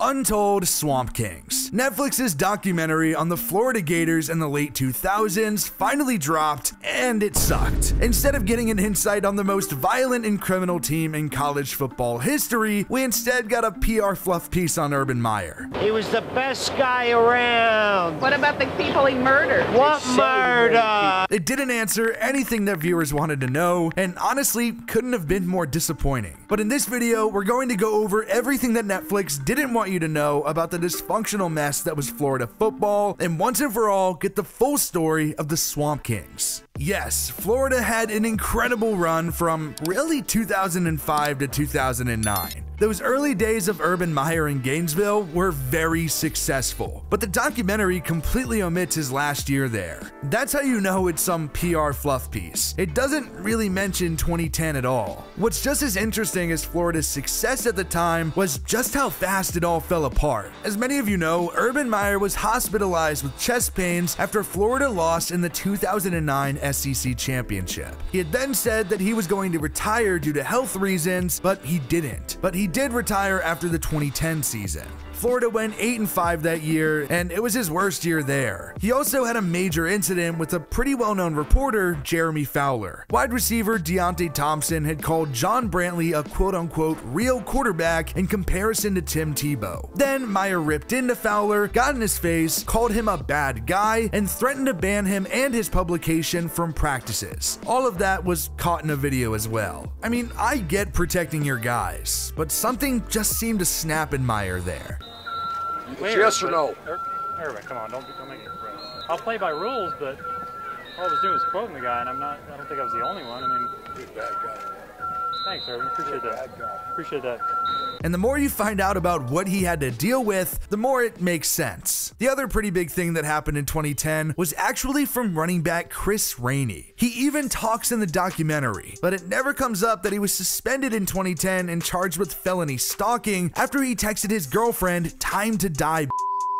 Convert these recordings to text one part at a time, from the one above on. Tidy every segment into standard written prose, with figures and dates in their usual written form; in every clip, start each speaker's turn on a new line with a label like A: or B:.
A: Untold Swamp Kings. Netflix's documentary on the Florida Gators in the late 2000s finally dropped, and it sucked. Instead of getting an insight on the most violent and criminal team in college football history, we instead got a PR fluff piece on Urban Meyer.
B: He was the best guy around.
C: What about the people he murdered?
B: What murder?
A: It didn't answer anything that viewers wanted to know, and honestly, couldn't have been more disappointing. But in this video, we're going to go over everything that Netflix didn't want you to know about the dysfunctional mess that was Florida football, and once and for all, get the full story of the Swamp Kings. Yes, Florida had an incredible run from really 2005 to 2009. Those early days of Urban Meyer in Gainesville were very successful, but the documentary completely omits his last year there. That's how you know it's some PR fluff piece. It doesn't really mention 2010 at all. What's just as interesting as Florida's success at the time was just how fast it all fell apart. As many of you know, Urban Meyer was hospitalized with chest pains after Florida lost in the 2009 SEC championship. He had then said that he was going to retire due to health reasons, but he didn't. But he did retire after the 2010 season. Florida went 8-5 that year, and it was his worst year there. He also had a major incident with a pretty well-known reporter, Jeremy Fowler. Wide receiver Deontay Thompson had called John Brantley a quote-unquote real quarterback in comparison to Tim Tebow. Then Meyer ripped into Fowler, got in his face, called him a bad guy, and threatened to ban him and his publication from practices. All of that was caught in a video as well. I mean, I get protecting your guys, but something just seemed to snap in Meyer there.
D: Yes or no?
E: Urban, come on, don't make it. I'll play by rules, but all I was doing was quoting the guy, and I don't think I was the only one. I mean,
D: You're a bad guy, man.
E: Thanks, Urban. Appreciate that. Appreciate that.
A: And the more you find out about what he had to deal with, the more it makes sense. The other pretty big thing that happened in 2010 was actually from running back Chris Rainey. He even talks in the documentary, but it never comes up that he was suspended in 2010 and charged with felony stalking after he texted his girlfriend, "Time to die."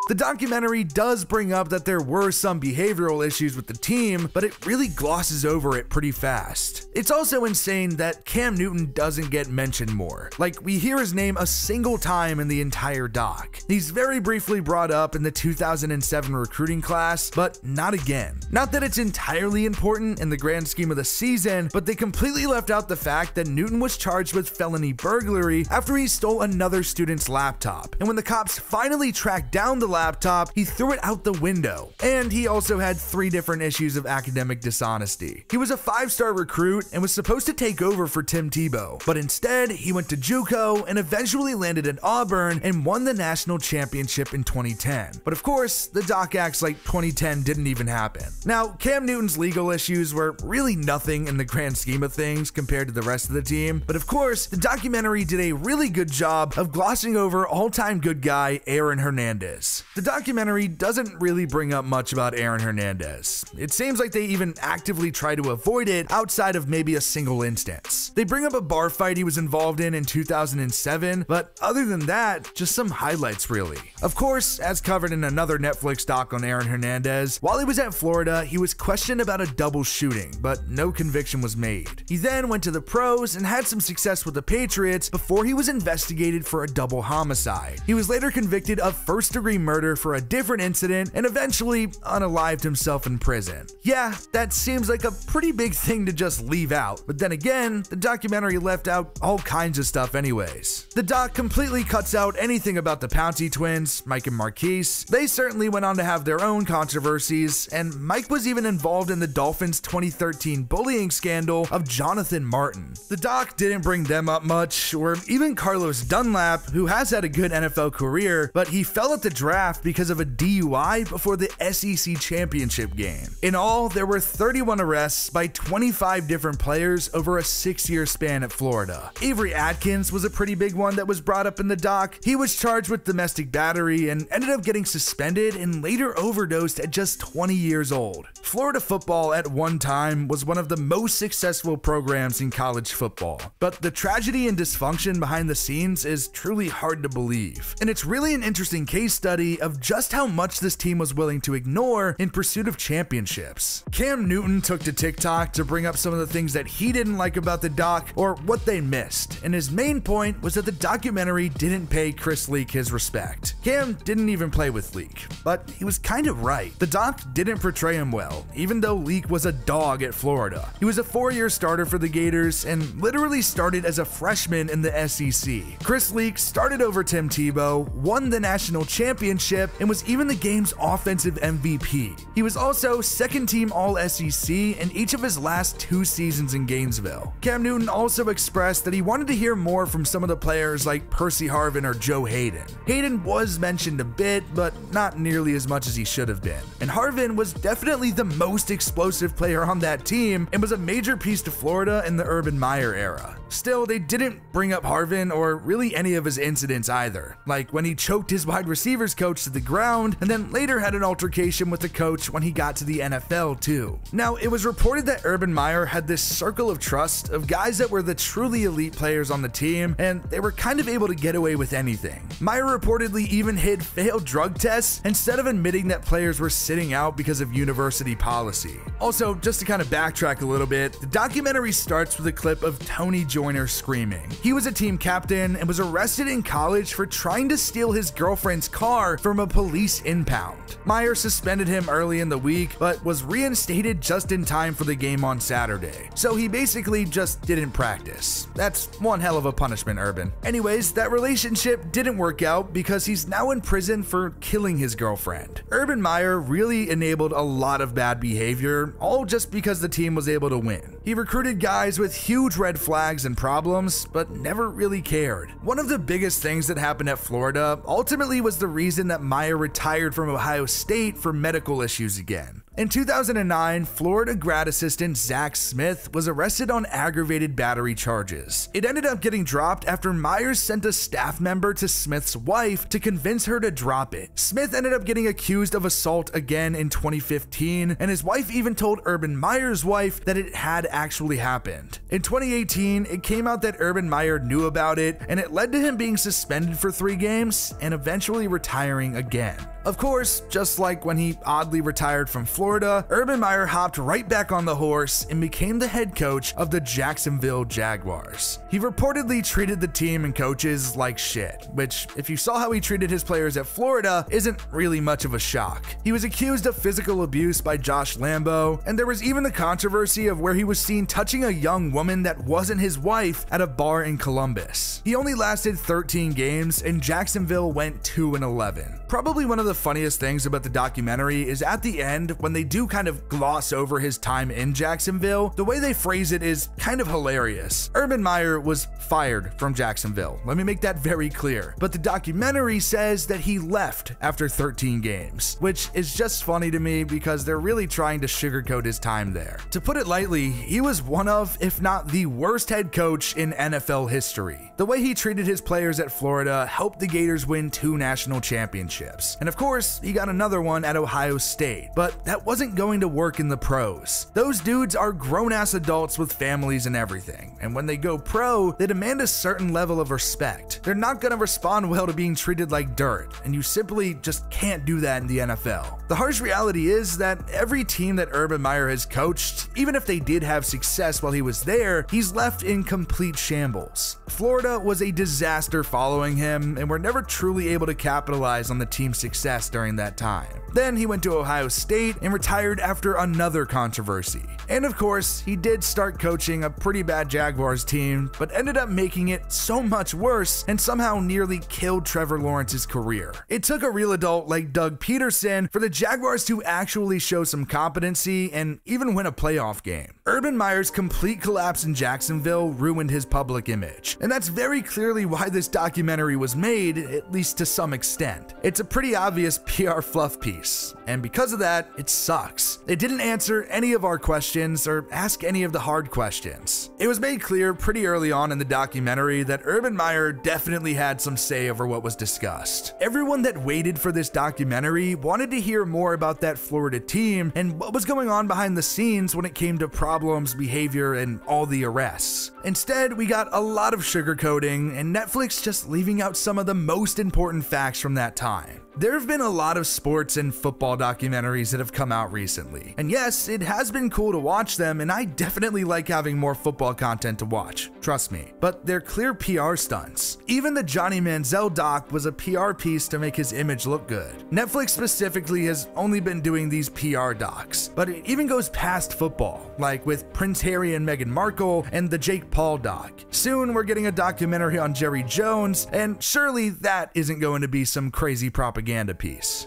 A: The documentary does bring up that there were some behavioral issues with the team, but it really glosses over it pretty fast. It's also insane that Cam Newton doesn't get mentioned more. Like, we hear his name a single time in the entire doc. He's very briefly brought up in the 2007 recruiting class, but not again. Not that it's entirely important in the grand scheme of the season, but they completely left out the fact that Newton was charged with felony burglary after he stole another student's laptop. And when the cops finally tracked down the laptop, he threw it out the window. And he also had 3 different issues of academic dishonesty. He was a 5-star recruit and was supposed to take over for Tim Tebow, but instead he went to JUCO and eventually landed at Auburn and won the national championship in 2010. But of course, the doc acts like 2010 didn't even happen. Now, Cam Newton's legal issues were really nothing in the grand scheme of things compared to the rest of the team, but of course, the documentary did a really good job of glossing over all-time good guy Aaron Hernandez. The documentary doesn't really bring up much about Aaron Hernandez. It seems like they even actively try to avoid it outside of maybe a single instance. They bring up a bar fight he was involved in 2007, but other than that, just some highlights really. Of course, as covered in another Netflix doc on Aaron Hernandez, while he was at Florida, he was questioned about a double shooting, but no conviction was made. He then went to the pros and had some success with the Patriots before he was investigated for a double homicide. He was later convicted of first-degree murder for a different incident and eventually unalived himself in prison. Yeah, that seems like a pretty big thing to just leave out, but then again, the documentary left out all kinds of stuff anyways. The doc completely cuts out anything about the Pouncey twins, Mike and Marquise. They certainly went on to have their own controversies, and Mike was even involved in the Dolphins' 2013 bullying scandal of Jonathan Martin. The doc didn't bring them up much, or even Carlos Dunlap, who has had a good NFL career, but he fell at the draft because of a DUI before the SEC championship game. In all, there were 31 arrests by 25 different players over a 6-year span at Florida. Avery Atkins was a pretty big one that was brought up in the doc. He was charged with domestic battery and ended up getting suspended and later overdosed at just 20 years old. Florida football at one time was one of the most successful programs in college football, but the tragedy and dysfunction behind the scenes is truly hard to believe. And it's really an interesting case study of just how much this team was willing to ignore in pursuit of championships. Cam Newton took to TikTok to bring up some of the things that he didn't like about the doc or what they missed, and his main point was that the documentary didn't pay Chris Leak his respect. Cam didn't even play with Leak, but he was kind of right. The doc didn't portray him well, even though Leak was a dog at Florida. He was a 4-year starter for the Gators and literally started as a freshman in the SEC. Chris Leak started over Tim Tebow, won the national championship, and was even the game's offensive MVP. He was also second-team All-SEC in each of his last 2 seasons in Gainesville. Cam Newton also expressed that he wanted to hear more from some of the players like Percy Harvin or Joe Hayden. Hayden was mentioned a bit, but not nearly as much as he should have been. And Harvin was definitely the most explosive player on that team and was a major piece to Florida in the Urban Meyer era. Still, they didn't bring up Harvin or really any of his incidents either, like when he choked his wide receivers coach to the ground and then later had an altercation with the coach when he got to the NFL too. Now, it was reported that Urban Meyer had this circle of trust of guys that were the truly elite players on the team, and they were kind of able to get away with anything. Meyer reportedly even hid failed drug tests instead of admitting that players were sitting out because of university policy. Also, just to kind of backtrack a little bit, the documentary starts with a clip of Tony Joyner screaming. He was a team captain and was arrested in college for trying to steal his girlfriend's car from a police impound. Meyer suspended him early in the week, but was reinstated just in time for the game on Saturday. So he basically just didn't practice. That's one hell of a punishment, Urban. Anyways, that relationship didn't work out because he's now in prison for killing his girlfriend. Urban Meyer really enabled a lot of bad behavior, all just because the team was able to win. He recruited guys with huge red flags and problems, but never really cared. One of the biggest things that happened at Florida ultimately was the reason that Meyer retired from Ohio State for medical issues again. In 2009, Florida grad assistant Zach Smith was arrested on aggravated battery charges. It ended up getting dropped after Myers sent a staff member to Smith's wife to convince her to drop it. Smith ended up getting accused of assault again in 2015, and his wife even told Urban Meyer's wife that it had actually happened. In 2018, it came out that Urban Meyer knew about it, and it led to him being suspended for 3 games and eventually retiring again. Of course, just like when he oddly retired from Florida, Urban Meyer hopped right back on the horse and became the head coach of the Jacksonville Jaguars. He reportedly treated the team and coaches like shit, which, if you saw how he treated his players at Florida, isn't really much of a shock. He was accused of physical abuse by Josh Lambo, and there was even the controversy of where he was seen touching a young woman that wasn't his wife at a bar in Columbus. He only lasted 13 games, and Jacksonville went 2-11. Probably one of the funniest things about the documentary is at the end, when they do kind of gloss over his time in Jacksonville, the way they phrase it is kind of hilarious. Urban Meyer was fired from Jacksonville. Let me make that very clear. But the documentary says that he left after 13 games, which is just funny to me because they're really trying to sugarcoat his time there. To put it lightly, he was one of, if not the worst head coach in NFL history. The way he treated his players at Florida helped the Gators win 2 national championships. And of course, he got another one at Ohio State, but that wasn't going to work in the pros. Those dudes are grown-ass adults with families and everything, and when they go pro, they demand a certain level of respect. They're not going to respond well to being treated like dirt, and you simply just can't do that in the NFL. The harsh reality is that every team that Urban Meyer has coached, even if they did have success while he was there, he's left in complete shambles. Florida was a disaster following him, and were never truly able to capitalize on the team's success during that time. Then he went to Ohio State and retired after another controversy. And of course, he did start coaching a pretty bad Jaguars team, but ended up making it so much worse and somehow nearly killed Trevor Lawrence's career. It took a real adult like Doug Peterson for the Jaguars to actually show some competency and even win a playoff game. Urban Meyer's complete collapse in Jacksonville ruined his public image, and that's very clearly why this documentary was made, at least to some extent. It's a pretty obvious PR fluff piece, and because of that, it sucks. It didn't answer any of our questions or ask any of the hard questions. It was made clear pretty early on in the documentary that Urban Meyer definitely had some say over what was discussed. Everyone that waited for this documentary wanted to hear more about that Florida team and what was going on behind the scenes when it came to problems, behavior, and all the arrests. Instead, we got a lot of sugarcoating and Netflix just leaving out some of the most important facts from that time. There have been a lot of sports and football documentaries that have come out recently, and yes, it has been cool to watch them, and I definitely like having more football content to watch, trust me, but they're clear PR stunts. Even the Johnny Manziel doc was a PR piece to make his image look good. Netflix specifically has only been doing these PR docs, but it even goes past football, like with Prince Harry and Meghan Markle and the Jake Paul doc. Soon we're getting a documentary on Jerry Jones, and surely that isn't going to be some crazy propaganda piece.